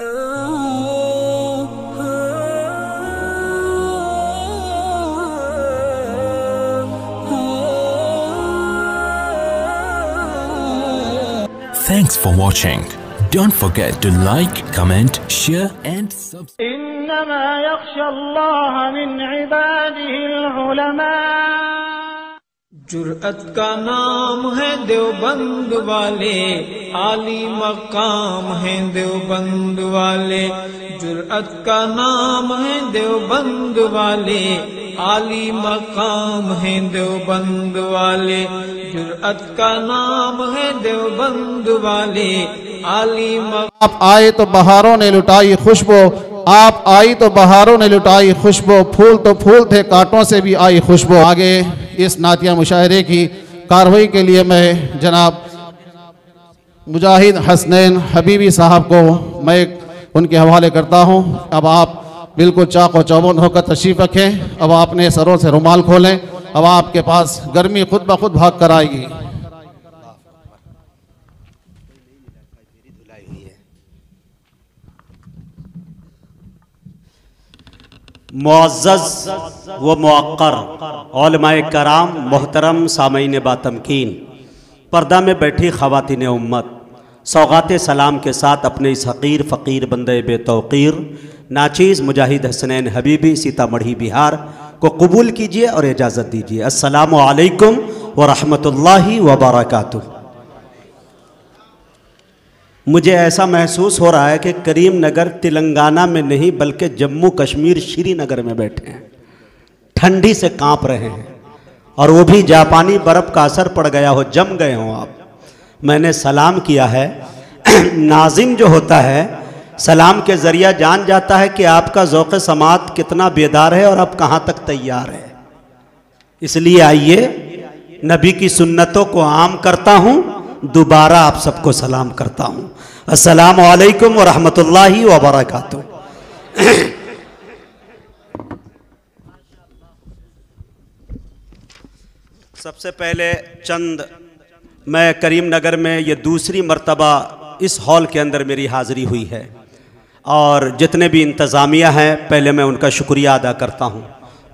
Thanks for watching. Don't forget to like, comment, share and subscribe. इन्नमा यख्शल्लाह मिन इबादिहिल उलमा। जुर्अत का नाम है देवबंद वाले, आली मकाम है देवबंद वाले। जुर्अत का नाम है देवबंद वाले, आली मकाम है देवबंद वाले। जुर्अत का नाम है देवबंद वाले, आली मकाम। आप आए तो बहारों ने लुटाई खुशबू, आप आई तो बहारों ने लुटाई खुशबू। फूल तो फूल थे, कांटों से भी आई खुशबू। आगे इस नातिया मुशायरे की कार्रवाई के लिए मैं जनाब मुजाहिद हसनैन हबीबी साहब को मैं उनके हवाले करता हूं। अब आप बिल्कुल चाको चौबंद होकर तशरीफ़ रखें। अब आपने सरों से रुमाल खोलें। अब आपके पास गर्मी खुद ब खुद भाग कर आएगी। मुअज़्ज़ज़ व मुअक्कर उलमाए कराम, मोहतरम सामईन बातमकीन, पर्दा में बैठी ख़वातीन उम्मत, सौगात सलाम के साथ अपने इस हक़ीर फ़कीर बंदे बेतौक़ीर नाचीज़ मुजाहिद हसनैन हबीबी सीतामढ़ी बिहार को कबूल कीजिए और इजाज़त दीजिए। अस्सलामु अलैकुम व रहमतुल्लाहि व बरकातुहू। मुझे ऐसा महसूस हो रहा है कि करीम नगर तेलंगाना में नहीं बल्कि जम्मू कश्मीर श्रीनगर में बैठे हैं, ठंडी से कांप रहे हैं, और वो भी जापानी बर्फ़ का असर पड़ गया हो, जम गए हों आप। मैंने सलाम किया है। नाज़िम जो होता है सलाम के ज़रिया जान जाता है कि आपका ज़ौक़ समात कितना बेदार है और आप कहाँ तक तैयार है। इसलिए आइए नबी की सुन्नतों को आम करता हूँ, दोबारा आप सबको सलाम करता हूँ। अस्सलामु अलैकुम व रहमतुल्लाहि व बरकातुहू। सबसे पहले मैं करीम नगर में ये दूसरी मर्तबा इस हॉल के अंदर मेरी हाज़िरी हुई है, और जितने भी इंतज़ामिया हैं पहले मैं उनका शुक्रिया अदा करता हूँ।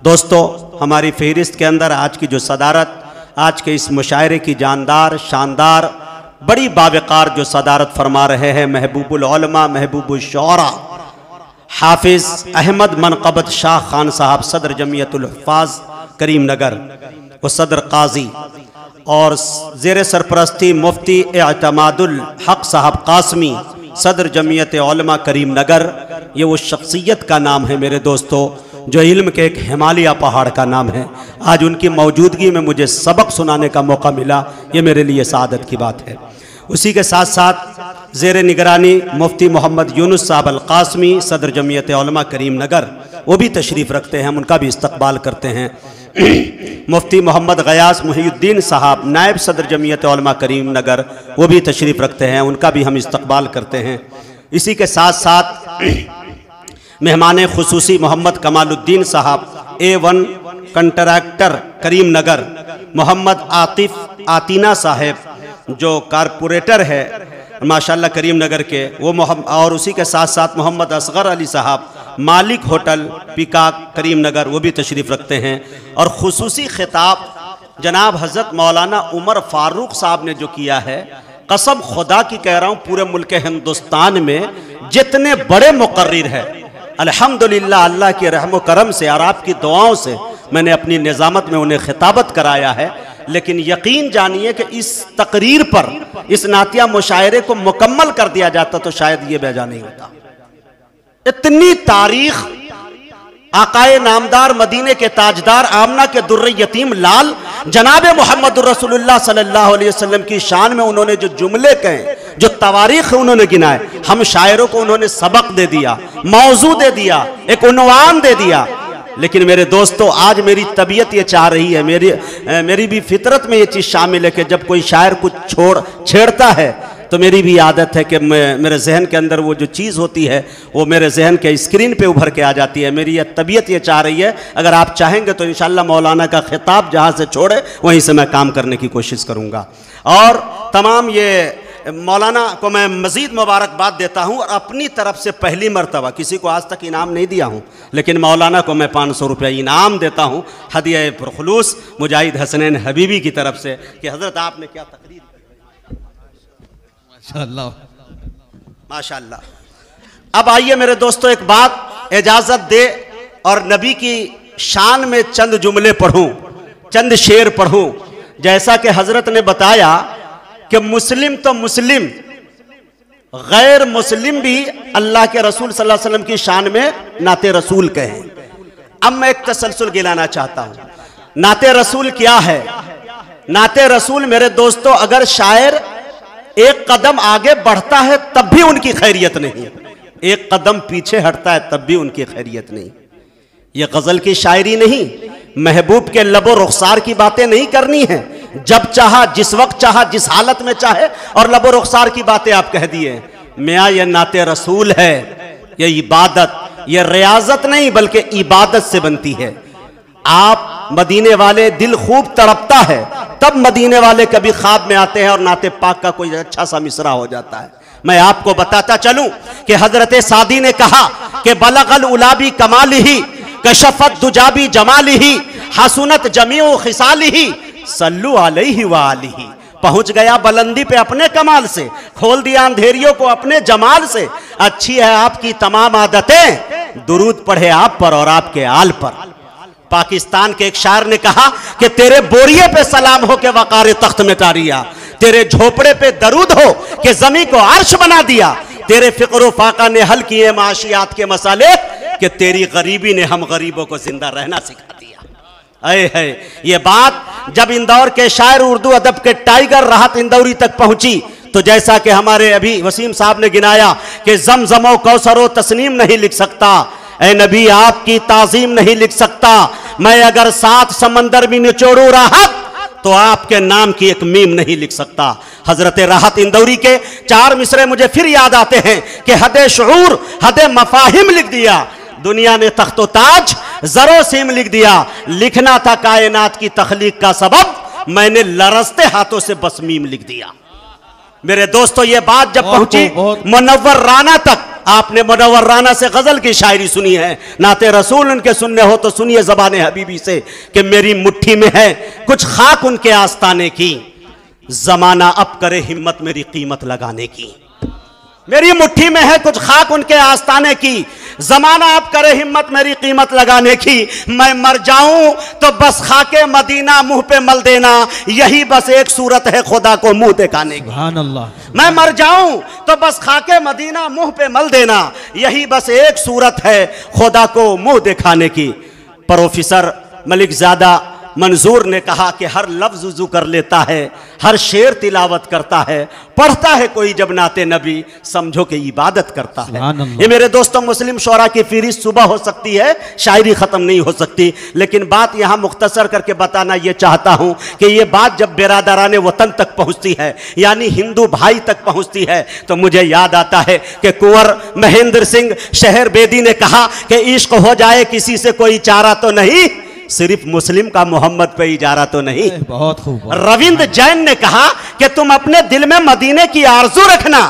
दोस्तों, हमारी फ़हरिस्त के अंदर आज की जो सदारत, आज के इस मुशायरे की जानदार शानदार बड़ी बावकार जो सदारत फरमा रहे हैं महबूबुल उलमा महबूबुल शुअरा हाफिज़ अहमद मनक़बत शाह खान साहब, सदर जमियतुल हुफ़्फ़ाज़ करीम नगर, व सदर काजी, और ज़ेर सरपरस्ती मुफ्ती एतमादुल हक़ साहब कासमी, सदर जमियत उलमा करीम नगर। ये वो शख्सियत का नाम है मेरे दोस्तों जो इल्म के एक हिमालय पहाड़ का नाम है। आज उनकी मौजूदगी में मुझे सबक सुनाने का मौका मिला, ये मेरे लिए सादत की बात है। उसी के साथ साथ ज़ेर निगरानी मुफ्ती मोहम्मद यूनुस साहब अल कासमी, सदर जमियत उलमा करीम नगर, वो भी तशरीफ़ रखते हैं, हम उनका भी इस्तकबाल करते हैं। मुफ्ती मोहम्मद गयास मुहीउद्दीन साहब, नायब सदर जमियत उलमा करीम नगर, वो भी तशरीफ़ रखते हैं, उनका भी हम इस्तकबाल करते हैं। इसी के साथ साथ मेहमान खुसूसी मोहम्मद कमालुद्दीन साहब, A1 कंट्रैक्टर करीम नगर, मोहम्मद आतिफ आतीना साहब जो कारपोरेटर है माशाल्लाह करीम नगर के, वो और उसी के साथ साथ मोहम्मद असगर अली साहब, मालिक होटल पीकाक करीम नगर, वो भी तशरीफ़ रखते हैं। और खुसूसी खिताब जनाब हज़रत मौलाना उमर फ़ारूक साहब ने जो किया है, कसम खुदा की कह रहा हूँ, पूरे मुल्क हिंदुस्तान में जितने बड़े मुक़र्रिर है अल्हम्दुलिल्लाह अल्लाह के रहम करम से और आपकी दुआओं से मैंने अपनी निज़ामत में उन्हें खिताबत कराया है। लेकिन यकीन जानिए कि इस तकरीर पर इस नातिया मुशायरे को मुकम्मल कर दिया जाता तो शायद ये बेजा नहीं होता। इतनी तारीख आकाए नामदार मदीने के ताजदार आमना के दुर्र यतीम लाल जनाब मोहम्मद रसूलुल्लाह सल्लल्लाहु अलैहि वसल्लम की शान में उन्होंने जो जुमले कहे, जो तवारीख उन्होंने गिनाए, हम शायरों को उन्होंने सबक दे दिया, मौजू दे दिया, एक उन्वान दे दिया। लेकिन मेरे दोस्तों, आज मेरी तबीयत ये चाह रही है, मेरी भी फितरत में ये चीज़ शामिल है कि जब कोई शायर कुछ छेड़ता है तो मेरी भी आदत है कि मेरे जहन के अंदर वो जो चीज़ होती है वो मेरे जहन के स्क्रीन पे उभर के आ जाती है। मेरी यह तबीयत ये चाह रही है, अगर आप चाहेंगे तो इंशाल्लाह मौलाना का खिताब जहाँ से छोड़े वहीं से मैं काम करने की कोशिश करूँगा। और तमाम ये मौलाना को मैं मज़ीद मुबारकबाद देता हूँ और अपनी तरफ से पहली मरतबा, किसी को आज तक इनाम नहीं दिया हूँ, लेकिन मौलाना को मैं 500 रुपये इनाम देता हूँ हदिया पुरखुलूस मुजाहिद हसनैन हबीबी की तरफ से कि हज़रत आपने क्या तकरीर की। माशाअल्लाह माशाअल्लाह। अब आइए मेरे दोस्तों, एक बात इजाज़त दे और नबी की शान में चंद जुमले पढ़ूँ, चंद शेर पढ़ूँ। जैसा कि हज़रत ने बताया कि मुस्लिम तो मुस्लिम, गैर मुस्लिम भी अल्लाह के रसूल सल्लल्लाहु अलैहि वसल्लम की शान में नाते रसूल कहें। अब मैं एक तसलसल गिलाना चाहता हूं। नाते रसूल क्या है? नाते रसूल मेरे दोस्तों, अगर शायर एक कदम आगे बढ़ता है तब भी उनकी खैरियत नहीं, एक कदम पीछे हटता है तब भी उनकी खैरियत नहीं। ये गजल की शायरी नहीं, महबूब के लबो रुखसार की बातें नहीं करनी है। जब चाहा, जिस वक्त चाहा, जिस हालत में चाहे और लबो रुखसार की बातें आप कह दिए। मियाँ ये नाते रसूल है, ये इबादत, ये रियाजत नहीं बल्कि इबादत से बनती है। आप मदीने वाले, दिल खूब तड़पता है तब मदीने वाले कभी ख्वाब में आते हैं और नाते पाक का कोई अच्छा सा मिसरा हो जाता है। मैं आपको बताता चलूं कि हजरत सादी ने कहा कि बलगल उलाबी कमालिही कशफत दुजाबी जमालिही हसुनत जमीउ खिसालिही सल्लु अलैहि व आलिही। पहुंच गया बुलंदी पे अपने कमाल से, खोल दिया अंधेरियों को अपने जमाल से। अच्छी है आपकी तमाम आदतें, दुरूद पढ़े आप पर और आपके आल पर। पाकिस्तान के एक शायर ने कहा कि तेरे बोरिए पे सलाम हो के वकार तख्त में तारिया, तेरे झोपड़े पे दरूद हो कि जमी को अर्श बना दिया, तेरे फिक्र फाका ने हल किए माशियात के मसाले कि तेरी गरीबी ने हम गरीबों को जिंदा रहना सिखा दिया। अये है ये बात जब इंदौर के शायर, उर्दू अदब के टाइगर राहत इंदौरी तक पहुंची तो जैसा कि हमारे अभी वसीम साहब ने गिनाया कि ज़मज़मो कौसरो तस्नीम नहीं लिख सकता, ऐ नबी आपकी ताज़ीम नहीं लिख सकता। मैं अगर 7 समंदर भी निचोड़ू राहत तो आपके नाम की एक मीम नहीं लिख सकता। हजरत राहत इंदौरी के 4 मिसरे मुझे फिर याद आते हैं कि हदे शऊर हदे मफाहिम लिख दिया, दुनिया ने तख्तो ताज जरो सीम लिख दिया। लिखना था कायनात की तखलीक का सबब, मैंने लरजते हाथों से बस मीम लिख दिया। मेरे दोस्तों ये बात जब पहुंची मुनव्वर राना तक, आपने मुनव्वर राना से गजल की शायरी सुनी है, नाते रसूल उनके सुनने हो तो सुनिए ज़बाने हबीबी से कि मेरी मुट्ठी में है कुछ खाक उनके आस्ताने की, जमाना अब करे हिम्मत मेरी कीमत लगाने की। मेरी मुट्ठी में है कुछ खाक उनके आस्ताने की, जमाना अब करे हिम्मत मेरी कीमत लगाने की। मैं मर जाऊं तो बस खाके मदीना मुंह पे मल देना, यही बस एक सूरत है खुदा को मुंह दिखाने की। सुभान अल्लाह। मैं मर जाऊं तो बस खाके मदीना मुंह पे मल देना, यही बस एक सूरत है खुदा को मुंह दिखाने की। प्रोफेसर मलिक ज़ादा मंजूर ने कहा कि हर लफ्ज़ वुज़ू कर लेता है, हर शेर तिलावत करता है, पढ़ता है कोई जब नाते नबी समझो कि इबादत करता है। ये मेरे दोस्तों मुस्लिम शोरा की फहरिस्त सुबह हो सकती है, शायरी ख़त्म नहीं हो सकती, लेकिन बात यहाँ मुख्तसर करके बताना ये चाहता हूँ कि ये बात जब बिरादराने वतन तक पहुँचती है, यानी हिंदू भाई तक पहुँचती है, तो मुझे याद आता है कि कुंवर महेंद्र सिंह शहर बेदी ने कहा कि इश्क हो जाए किसी से कोई चारा तो नहीं, सिर्फ मुस्लिम का मोहम्मद पे इजारा तो नहीं। बहुत खूब। रविंद्र जैन ने कहा कि तुम अपने दिल में मदीने की आरजू रखना,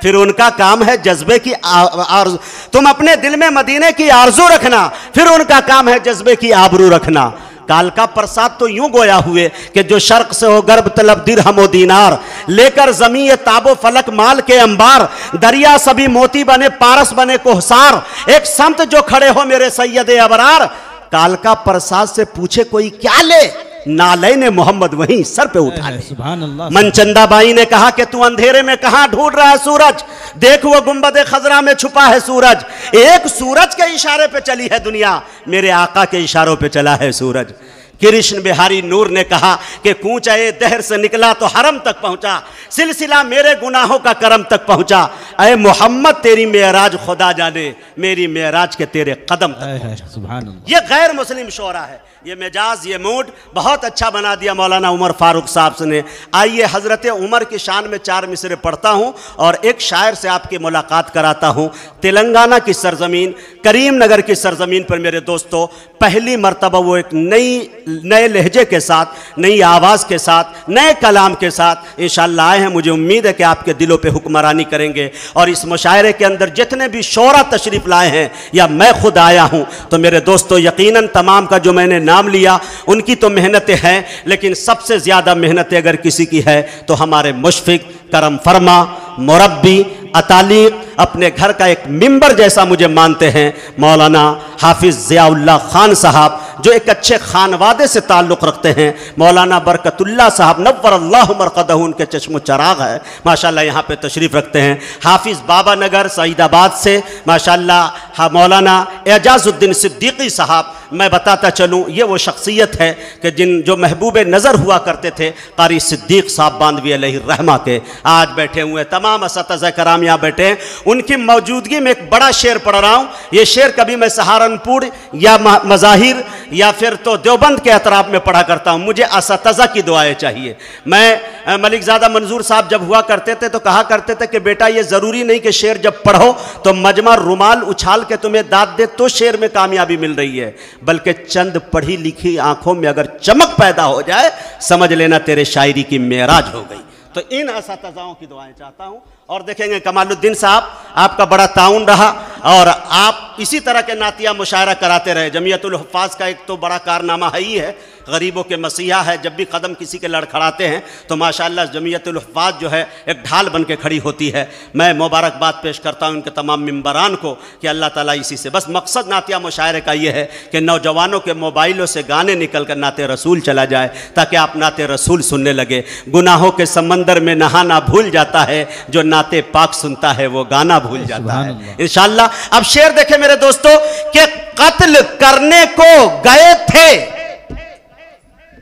फिर उनका काम है जज्बे की आरजू। तुम अपने दिल में मदीने की आरजू रखना, फिर उनका काम है जज्बे की आबरू रखना। कालका प्रसाद तो यूं गोया हुए कि जो शर्क से हो गर्ब तलब दिरहम दीनार, लेकर जमी ताबो फलक माल के अंबार, दरिया सभी मोती बने पारस बने कोहसार, एक संत जो खड़े हो मेरे सैयदे अबरार। कालका प्रसाद से पूछे कोई क्या ले, नाले ने मोहम्मद वहीं सर पे उठा ले। सुभान अल्लाह। मनचंदा बाई ने कहा कि तू अंधेरे में कहां ढूंढ रहा है सूरज, देख वो गुंबद खजरा में छुपा है सूरज। एक सूरज के इशारे पे चली है दुनिया, मेरे आका के इशारों पे चला है सूरज। कृष्ण बिहारी नूर ने कहा कि कूचा ए दहर से निकला तो हरम तक पहुंचा, सिलसिला मेरे गुनाहों का करम तक पहुंचा। ऐ मोहम्मद तेरी मेराज खुदा जाने, मेरी मेराज के तेरे कदम तक। सुभान अल्लाह। ये गैर मुस्लिम शोरा है, ये मिजाज, ये मूड बहुत अच्छा बना दिया मौलाना उमर फारूक साहब ने। आइए हज़रत उमर की शान में 4 मिसरे पढ़ता हूँ और एक शायर से आपकी मुलाकात कराता हूँ। तेलंगाना की सरजमीन, करीम नगर की सरजमीन पर मेरे दोस्तों पहली मरतबा वो एक नए लहजे के साथ, नई आवाज़ के साथ, नए कलाम के साथ इंशाअल्लाह आए हैं। मुझे उम्मीद है कि आपके दिलों पे हुक्मरानी करेंगे और इस मुशायरे के अंदर जितने भी शोरा तशरीफ़ लाए हैं या मैं खुद आया हूँ, तो मेरे दोस्तों यकीनन तमाम का जो मैंने नाम लिया उनकी तो मेहनतें हैं, लेकिन सबसे ज़्यादा मेहनतें अगर किसी की है तो हमारे मुशफिक, करम फरमा, मुरब्बी, अतालीक, अपने घर का एक मिंबर जैसा मुझे मानते हैं मौलाना हाफिज़ ज़ियाउल्लाह खान साहब, जो एक अच्छे खानवादे से ताल्लुक़ रखते हैं। मौलाना बरकतुल्लाह साहब नव्वरल्लाहु मरक़दहू, उनके चश्मो चराग है माशाल्लाह, यहाँ पे तशरीफ़ रखते हैं। हाफिज़ बाबा नगर सईदाबाद से माशाल्लाह मौलाना एजाज़ुद्दीन सिद्दीकी साहब, मैं बताता चलूँ ये वो शख्सियत है कि जो महबूब नज़र हुआ करते थे कारी सिद्दीक साहब बांधवी अलैहिर्रहमा के, आज बैठे हुए तमाम असातिज़ा कराम यहाँ बैठे हैं। उनकी मौजूदगी में एक बड़ा शेर पढ़ रहा हूँ। ये शेर कभी मैं सहारनपुर या मज़ाहिर या फिर तो देवबंद के अतराफ में पढ़ा करता हूँ। मुझे असातिज़ा की दुआएं चाहिए। मैं मलिकज़ादा मंजूर साहब जब हुआ करते थे तो कहा करते थे कि बेटा ये ज़रूरी नहीं कि शेर जब पढ़ो तो मजमा रुमाल उछाल के तुम्हें दाद दे तो शेर में कामयाबी मिल रही है, बल्कि चंद पढ़ी लिखी आंखों में अगर चमक पैदा हो जाए समझ लेना तेरे शायरी की मेराज हो गई। तो इन असातिज़ाओं की दुआएं चाहता हूं। और देखेंगे कमालुद्दीन साहब, आपका बड़ा ताउन रहा और आप इसी तरह के नातिया मुशायरा कराते रहे। जमीयतुल हुफ़्फ़ाज़ का एक तो बड़ा कारनामा है ही है, गरीबों के मसीहा है। जब भी कदम किसी के लड़खड़ाते हैं तो माशाअल्लाह जमीयतुल हुफ़्फ़ाज़ जो है एक ढाल बन के खड़ी होती है। मैं मुबारकबाद पेश करता हूँ उनके तमाम मिंबरान को कि अल्लाह ताला इसी से, बस मकसद नातिया मुशायरे का ये है कि नौजवानों के मोबाइलों से गाने निकल कर नाते रसूल चला जाए, ताकि आप नाते रसूल सुनने लगे। गुनाहों के समंदर में नहाना भूल जाता है, जो नाते पाक सुनता है वो गाना भूल जाता है इंशाअल्लाह। अब शेर देखे मेरे दोस्तों कि कत्ल करने को गए थे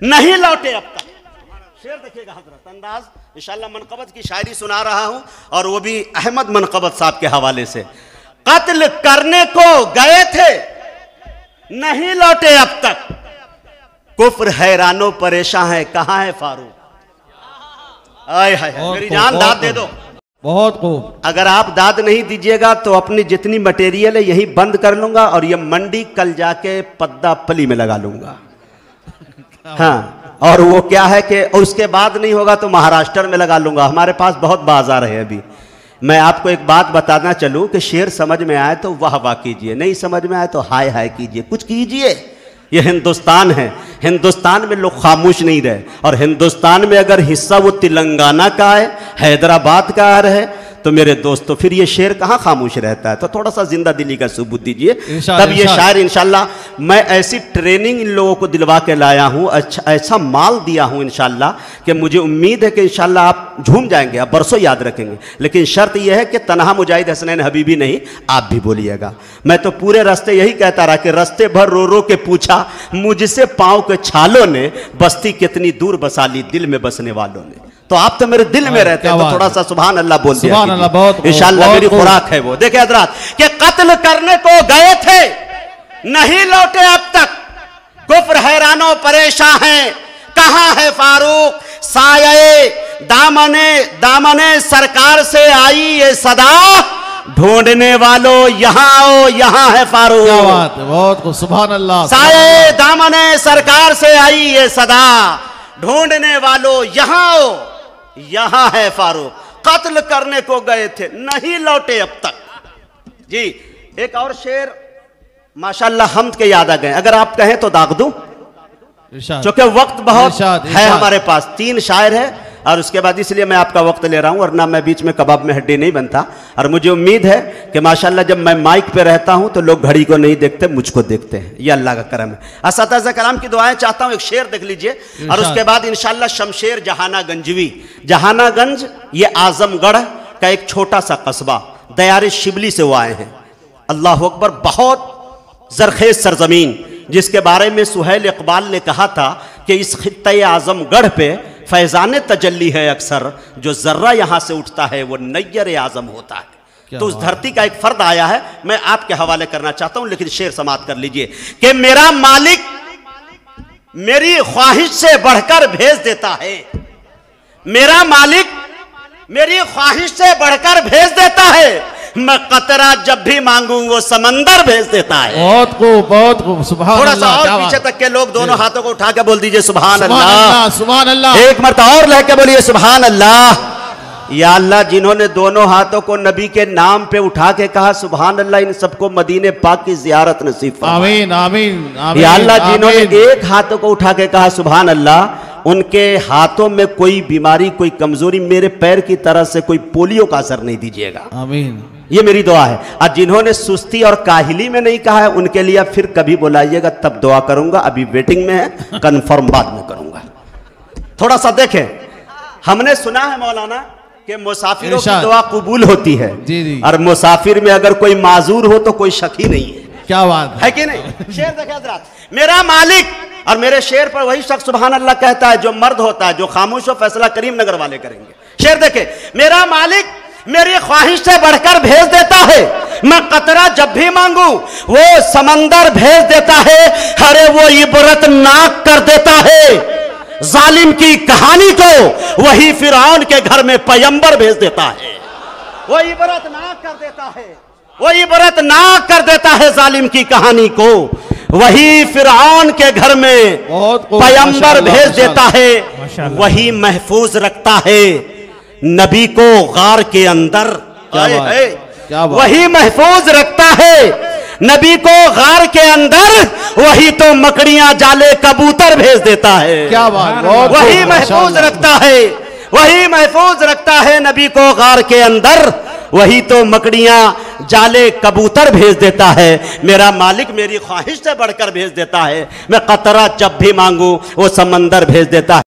नहीं लौटे अब तक। शेर देखिएगा हजरत, अंदाज इंशाअल्लाह मनक़बत की शायरी सुना रहा हूं और वो भी अहमद मनक़बत साहब के हवाले से। कत्ल करने को गए थे नहीं लौटे अब तक, कुफ्र हैरानो परेशान है कहां है फारूक। आय हाय मेरी जान दाद दे दो। बहुत खूब। अगर आप दाद नहीं दीजिएगा तो अपनी जितनी मटेरियल है यही बंद कर लूंगा और ये मंडी कल जाके पद्दा पली में लगा लूंगा। हाँ, और वो क्या है कि उसके बाद नहीं होगा तो महाराष्ट्र में लगा लूंगा। हमारे पास बहुत बाजार है अभी। मैं आपको एक बात बताना चलूं कि शेर समझ में आए तो वाह वाह कीजिए, नहीं समझ में आए तो हाय हाय कीजिए, कुछ कीजिए। ये हिंदुस्तान है, हिंदुस्तान में लोग खामोश नहीं रहे। और हिंदुस्तान में अगर हिस्सा वो तेलंगाना का है, हैदराबाद का है, तो मेरे दोस्तों फिर ये शेर कहाँ खामोश रहता है। तो थोड़ा सा जिंदा दिली का सबूत दीजिए, तब ये शायर इंशाल्लाह। मैं ऐसी ट्रेनिंग इन लोगों को दिलवा के लाया हूँ, अच्छा ऐसा माल दिया हूँ इंशाल्लाह कि मुझे उम्मीद है कि इंशाल्लाह आप झूम जाएंगे, आप बरसों याद रखेंगे। लेकिन शर्त यह है कि तनहा मुजाहिद हसनैन हबीबी नहीं, आप भी बोलिएगा। मैं तो पूरे रास्ते यही कहता रहा कि रास्ते भर रो रो के पूछा मुझसे पाँव के छालों ने, बस्ती कितनी दूर बसा ली दिल में बसने वालों ने। तो आप तो मेरे दिल में रहते हैं, तो थोड़ा सा सुभान अल्लाह बोल दिया इंशाअल्लाह, मेरी खुराक है वो। देखिए हजरात कि कत्ल करने को गए थे नहीं लौटे अब तक, कुफ्र हैरानो परेशान हैं कहां है फारूक। साये दामने सरकार से आई ये सदा, ढूंढने वालों यहाँ आओ यहाँ है फारूक। क्या बात है, बहुत सुभान अल्लाह। साये दामने सरकार से आई ये सदा, ढूंढने वालों यहाँ आओ यहाँ है फारूक। कत्ल करने को गए थे नहीं लौटे अब तक। जी एक और शेर माशाल्लाह हमद के याद आ गए, अगर आप कहें तो दाग दूं, क्योंकि वक्त बहुत है हमारे पास। 3 शायर है और उसके बाद इसलिए मैं आपका वक्त ले रहा हूं, वरना मैं बीच में कबाब में हड्डी नहीं बनता। और मुझे उम्मीद है कि माशाल्लाह जब मैं माइक पे रहता हूं तो लोग घड़ी को नहीं देखते, मुझको देखते हैं। ये अल्लाह का करम है। असातिज़ा कराम की दुआएं चाहता हूं। एक शेर देख लीजिए और उसके बाद इंशाल्लाह शमशेर जहानागंजवी। जहानागंज ये आजमगढ़ का एक छोटा सा कस्बा, दयारे शिबली से वो आए हैं। अल्लाह अकबर, बहुत जरखेज सरजमीन, जिसके बारे में सुहेल इकबाल ने कहा था कि इस खित्ते आजमगढ़ पे फैज़ान तजल्ली है अक्सर, जो जर्रा यहाँ से उठता है वो नैयर आज़म होता है। तो उस धरती का एक फर्द आया है, मैं आपके हवाले करना चाहता हूं, लेकिन शेर समाप्त कर लीजिए कि मेरा मालिक मेरी ख्वाहिश से बढ़कर भेज देता है, मेरा मालिक मेरी ख्वाहिश से बढ़कर भेज देता है, मैं कतरा जब भी मांगू वो समंदर भेज देता है। बहुत खूब सुभान अल्लाह। थोड़ा सा और पीछे तक के लोग दोनों हाथों को उठा के बोल दीजिए सुभान अल्लाह, सुभान अल्लाह। एक मरतबा और लेके बोलिए सुभान अल्लाह। या अल्लाह, जिन्होंने दोनों हाथों को नबी के नाम पे उठा के कहा सुभान अल्लाह, इन सबको मदीने पाक की जियारत नसीब फरमा। आमीन आमीन आमीन। या अल्लाह, जिन्होंने एक हाथों को उठा के कहा सुभान अल्लाह, उनके हाथों में कोई बीमारी, कोई कमजोरी, मेरे पैर की तरह से कोई पोलियो का असर नहीं दीजिएगा। आमीन, ये मेरी दुआ है। और जिन्होंने सुस्ती और काहिली में नहीं कहा है, उनके लिए फिर कभी बुलाइएगा, तब दुआ करूंगा। अभी वेटिंग में है, कंफर्म बाद में करूंगा। थोड़ा सा देखें, हमने सुना है मौलाना कि मुसाफिरों की दुआ कबूल होती है। जी जी। और मुसाफिर में अगर कोई माजूर हो तो कोई शक ही नहीं है। क्या बात है कि नहीं? शेर देखे हजरात, मेरा मालिक, और मेरे शेर पर वही शख्स सुभान अल्लाह कहता है जो मर्द होता है, जो खामोश हो, फैसला करीम नगर वाले करेंगे। शेर देखे, मेरा मालिक मेरी ख्वाहिश से बढ़कर भेज देता है, मैं कतरा जब भी मांगू वो समंदर भेज देता है, अरे वो इबरतनाक कर देता है जालिम की कहानी को, वही फिरौन के घर में पैगंबर भेज देता है। वो इबरतनाक कर देता है, वो इबरतनाक कर देता है जालिम की कहानी को, वही फिरौन के घर में पैगंबर भेज देता है, वही महफूज रखता है नबी को गार के अंदर। वही महफूज रखता है नबी को गार के अंदर, वही तो मकड़ियां जाले कबूतर भेज देता है। क्या बात। वही महफूज रखता है, वही महफूज रखता है नबी को गार के अंदर, वही तो मकड़ियां जाले कबूतर भेज देता है। मेरा मालिक मेरी ख्वाहिश से बढ़कर भेज देता है, मैं कतरा जब भी मांगू वो समंदर भेज देता है।